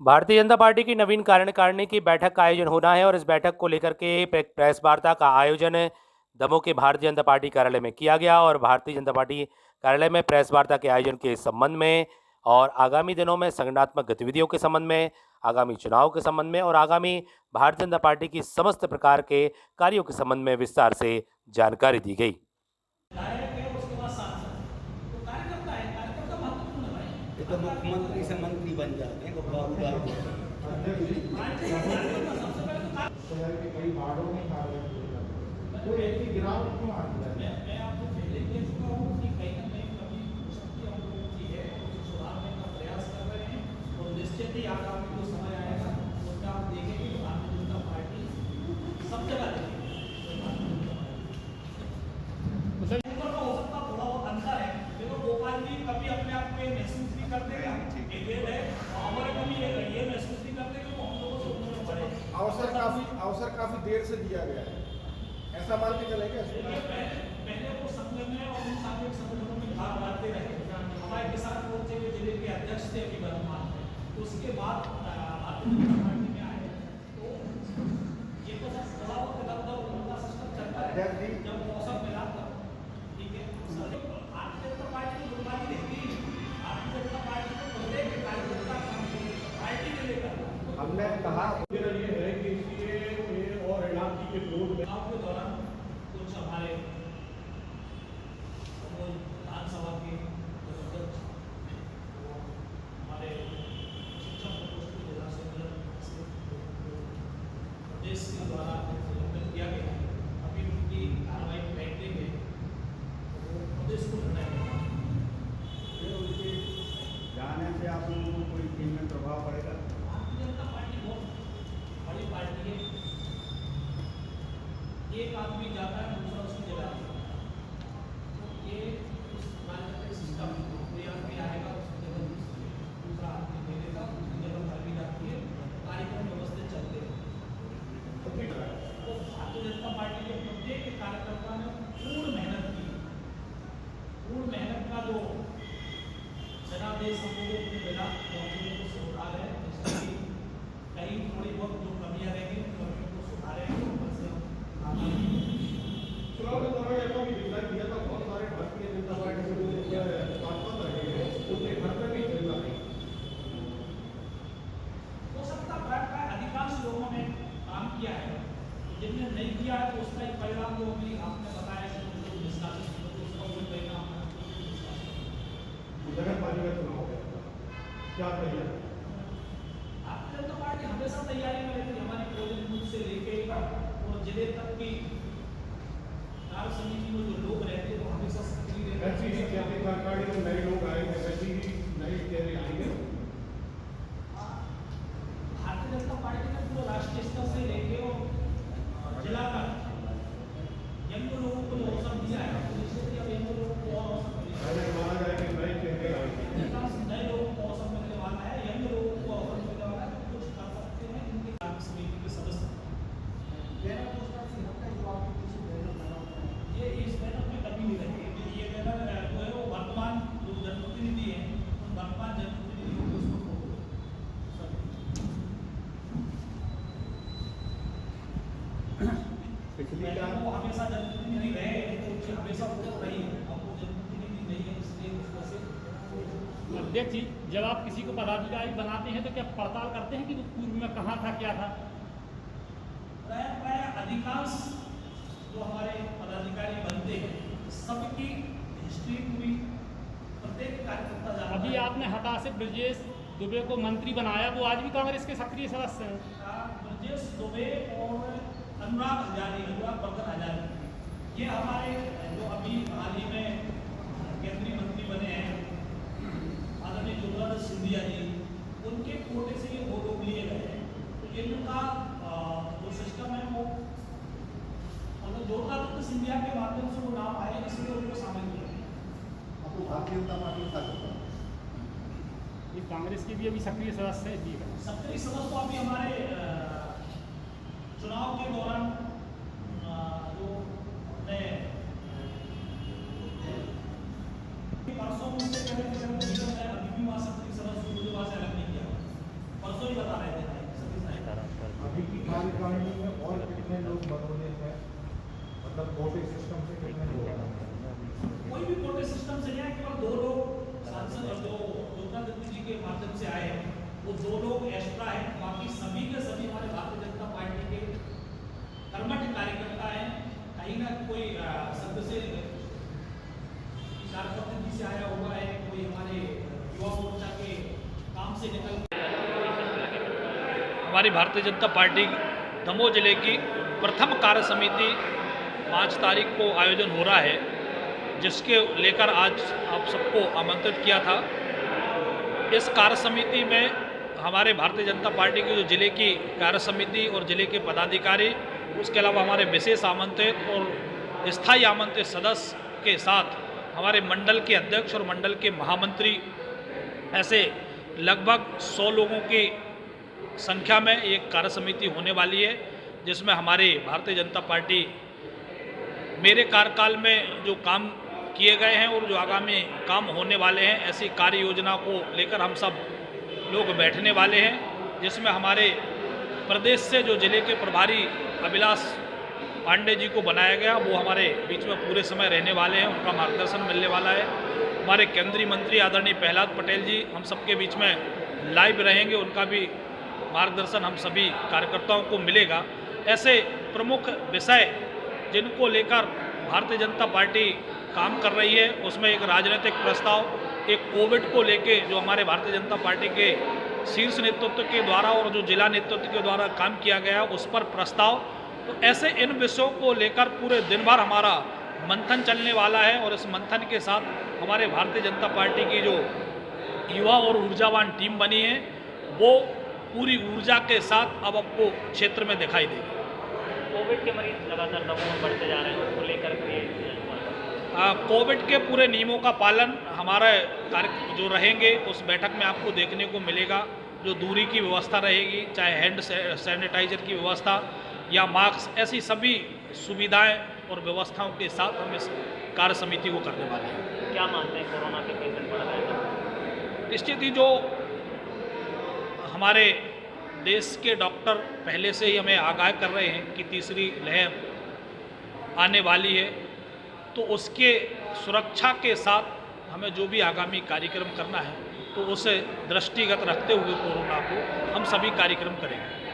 Bharatiya Janata party की नवीन कार्यकारिणी की बैठक का आयोजन होना है और इस बैठक को लेकर के प्रेस वार्ता का आयोजन दमोह के भारतीय जनता पार्टी कार्यालय में किया गया। और भारतीय जनता पार्टी कार्यालय में प्रेस वार्ता के आयोजन के संबंध में और आगामी दिनों में संगठनात्मक गतिविधियों के संबंध में, आगामी चुनाव के संबंध में और आगामी भारतीय जनता पार्टी की समस्त प्रकार के कार्यों के संबंध में विस्तार से जानकारी दी गई। तो मुख्यमंत्री से मंत्री बन जाते हैं तो शहर के कई वार्डों में तो एक ही गिरावट क्यों आ रही है? मैं आपको पहले कह चुका हूं कि कहीं ना कहीं कभी हो सकती है, हम लोगों की है, उसे सुधारने का प्रयास कर रहे हैं और निश्चित ही आगामी जो समय आएगा उसमें आप देखेंगे कि भारतीय जनता पार्टी सब जगह देखेगी। ऊपर का हो सकता थोड़ा बहुत अंतर है, देखो गोपाल जी कभी अपने आप में महसूस नहीं करते हैं, एक वेद है, हमारे कभी ये महसूस नहीं करते कि वो हम लोगों से उम्र में बड़े। अवसर काफी देर से दिया गया है, ऐसा मान के चलेंगे। पहले वो संगठन में और उन सामाजिक संगठनों में भाग डालते रहे। हमारे किसान मोर्चे के जिले के अध्यक्ष थे अभी वर्तमान में, तो उसके बाद भारतीय जनता पार्टी में आए, तो ये तो सब थोड़ा बहुत इधर-उधर उनका सिस्टम चलता है, जब मौसम मिला तब ठीक है। भारतीय जनता पार्टी की बुनियादी रहती है, भारतीय जनता पार्टी को प्रत्येक कार्यकर्ता पार्टी के लिए करना। हमने कहा ये है कि इसलिए और इलाके के लोग के दौरान कुछ हमारे विधानसभा के हमारे शिक्षक प्रकोष्ठ की जिला से प्रदेश के द्वारा निलंबित किया गया। अभी उनकी कार्रवाई पेंडिंग है, वो प्रदेश को निर्णय लेगा। उनके जाने से आप लोगों को कोई टीम में प्रभाव पड़ेगा? भारतीय जनता पार्टी बहुत बड़ी पार्टी है, एक आदमी जाता है दूसरा उसकी जगह आता है, तो ये उस राजनीतिक सिस्टम कोई आदमी आएगा उसकी जगह दूसरा आदमी ले लेगा, उसकी जगह खाली जाती है, कार्यक्रम व्यवस्थित चलते हैं। तो भारतीय जनता पार्टी के प्रत्येक कार्यकर्ता ने पूर्ण मेहनत की, पूर्ण मेहनत का जो जनादेश हम लोगों को मिला तो हम लोगों को सुधार है, जिसकी कहीं थोड़ी बहुत जो कमियाँ रहेंगी कमियों को सुधारेंगे। चुनाव के दौरान ऐसा भी दिखाई दिया था, बहुत सारे भारतीय जनता पार्टी के लोग सांसद रहे हैं, उनके घर में भी चल रहा है। हो सकता है अधिकांश लोगों ने काम किया है, जिनने नहीं किया है तो उसका एक परिणाम जो अभी आपने बताया कि जो निष्कासित हो तो उसका कोई परिणाम नगर पालिका चुनाव क्या तैयारी? भारतीय जनता पार्टी हमेशा तैयारी में रहती है, हमारी पोलिंग बूथ से लेके और जिले तक की कार्य समिति में जो लोग रहते हैं वो हमेशा सक्रिय रहते हैं। ऐसी ही जाति सरकारी में नए लोग आएंगे, वैसे ही नए चेहरे आएंगे। भारतीय जनता पार्टी ने पूरे राष्ट्रीय स्तर से लेके और जिला तक यंग लोगों को जो अवसर दिया है, निश्चित ही यंग लोगों को और अवसर माना जाए कि नए चेहरे आएंगे, नए लोगों को अवसर मिलने वाला है, यंग लोगों को अवसर मिलने वाला है, कुछ कर सकते हैं इनकी कार्य समिति के सदस्य। ये इस बैनर में कभी नहीं रहे, ये बैनर जो है वो वर्तमान जो जनप्रतिनिधि हैं उन वर्तमान जनप्रतिनिधियों को उसको पिछली वो हमेशा जनप्रतिनिधि रहे, तो हमेशा फोटो रही है, अब वो जनप्रतिनिधि नहीं है, इसलिए उस वजह से। अध्यक्ष जी, जब आप किसी को पदाधिकारी बनाते हैं तो क्या पड़ताल करते हैं कि वो पूर्व में कहाँ था, क्या था? प्राय अधिकांश जो हमारे पदाधिकारी बनते हैं सबकी हिस्ट्री पूरी प्रत्येक कार्यकर्ता जानता है। अभी आपने हताशित ब्रजेश दुबे को मंत्री बनाया, वो आज भी कांग्रेस के सक्रिय सदस्य हैं। ब्रजेश दुबे और अनुराग वर्धन हजारी, ये हमारे जो अभी हाल ही में केंद्रीय मंत्री बने हैं आदरणीय ज्योतिरादित्य सिंधिया जी, उनके कोटे से ये वो लोग लिए गए हैं। तो इनका जो सिस्टम है वो ज्योतिरादित्य सिंधिया के माध्यम से वो नाम आए, इसलिए उनको शामिल किया गया। आपको भारतीय जनता पार्टी का ये कांग्रेस के भी अभी सक्रिय सदस्य है। सक्रिय सदस्य तो अभी हमारे चुनाव के दौरान जो हमने परसों मुझसे कहने अभी भी वहाँ सक्रिय सदस्य मुझे वहाँ से अलग नहीं किया। परसों ही बता रहे थे अभी की कार्यकारिणी में और कितने लोग बदलने हैं, मतलब कोटे सिस्टम से कितने लोग हैं? कोई भी कोटे सिस्टम से नहीं है, केवल 2 लोग सांसद और जो लोकनाथ जी के माध्यम से आए हैं, वो 2 लोग एक्स्ट्रा हैं। बाकी सभी के सभी हमारे भारतीय जनता पार्टी के कर्मठ कार्यकर्ता हैं। कहीं ना कोई शब्द से विचारपत्र से आया हुआ है, कोई हमारे युवा मोर्चा के काम से निकल। हमारी भारतीय जनता पार्टी दमोह जिले की प्रथम कार्य समिति 5 तारीख को आयोजन हो रहा है, जिसके लेकर आज आप सबको आमंत्रित किया था। इस कार्य समिति में हमारे भारतीय जनता पार्टी की जो जिले की कार्य समिति और जिले के पदाधिकारी, उसके अलावा हमारे विशेष आमंत्रित और स्थायी आमंत्रित सदस्य के साथ हमारे मंडल के अध्यक्ष और मंडल के महामंत्री, ऐसे लगभग 100 लोगों की संख्या में एक कार्य समिति होने वाली है, जिसमें हमारी भारतीय जनता पार्टी मेरे कार्यकाल में जो काम किए गए हैं और जो आगामी काम होने वाले हैं, ऐसी कार्य योजना को लेकर हम सब लोग बैठने वाले हैं, जिसमें हमारे प्रदेश से जो जिले के प्रभारी अभिलाष पांडे जी को बनाया गया, वो हमारे बीच में पूरे समय रहने वाले हैं, उनका मार्गदर्शन मिलने वाला है। हमारे केंद्रीय मंत्री आदरणीय प्रहलाद पटेल जी हम सबके बीच में लाइव रहेंगे, उनका भी मार्गदर्शन हम सभी कार्यकर्ताओं को मिलेगा। ऐसे प्रमुख विषय जिनको लेकर भारतीय जनता पार्टी काम कर रही है, उसमें एक राजनीतिक प्रस्ताव, एक कोविड को लेके जो हमारे भारतीय जनता पार्टी के शीर्ष नेतृत्व के द्वारा और जो जिला नेतृत्व के द्वारा काम किया गया, उस पर प्रस्ताव। तो ऐसे इन विषयों को लेकर पूरे दिन भर हमारा मंथन चलने वाला है, और इस मंथन के साथ हमारे भारतीय जनता पार्टी की जो युवा और ऊर्जावान टीम बनी है, वो पूरी ऊर्जा के साथ अब आपको क्षेत्र में दिखाई देगी। कोविड के मरीज लगातार दमोह में बढ़ते जा रहे हैं, उसको लेकर के कोविड के पूरे नियमों का पालन हमारे कार्य जो रहेंगे, उस बैठक में आपको देखने को मिलेगा। जो दूरी की व्यवस्था रहेगी, चाहे हैंड सैनिटाइजर की व्यवस्था या मास्क, ऐसी सभी सुविधाएं और व्यवस्थाओं के साथ हम इस कार्य समिति को करने वाले हैं। क्या मानते हैं, कोरोना के पेशेंट बढ़ रहे हैं? निश्चित ही जो हमारे देश के डॉक्टर पहले से ही हमें आगाह कर रहे हैं कि तीसरी लहर आने वाली है, तो उसके सुरक्षा के साथ हमें जो भी आगामी कार्यक्रम करना है, तो उसे दृष्टिगत रखते हुए कोरोना को हम सभी कार्यक्रम करेंगे।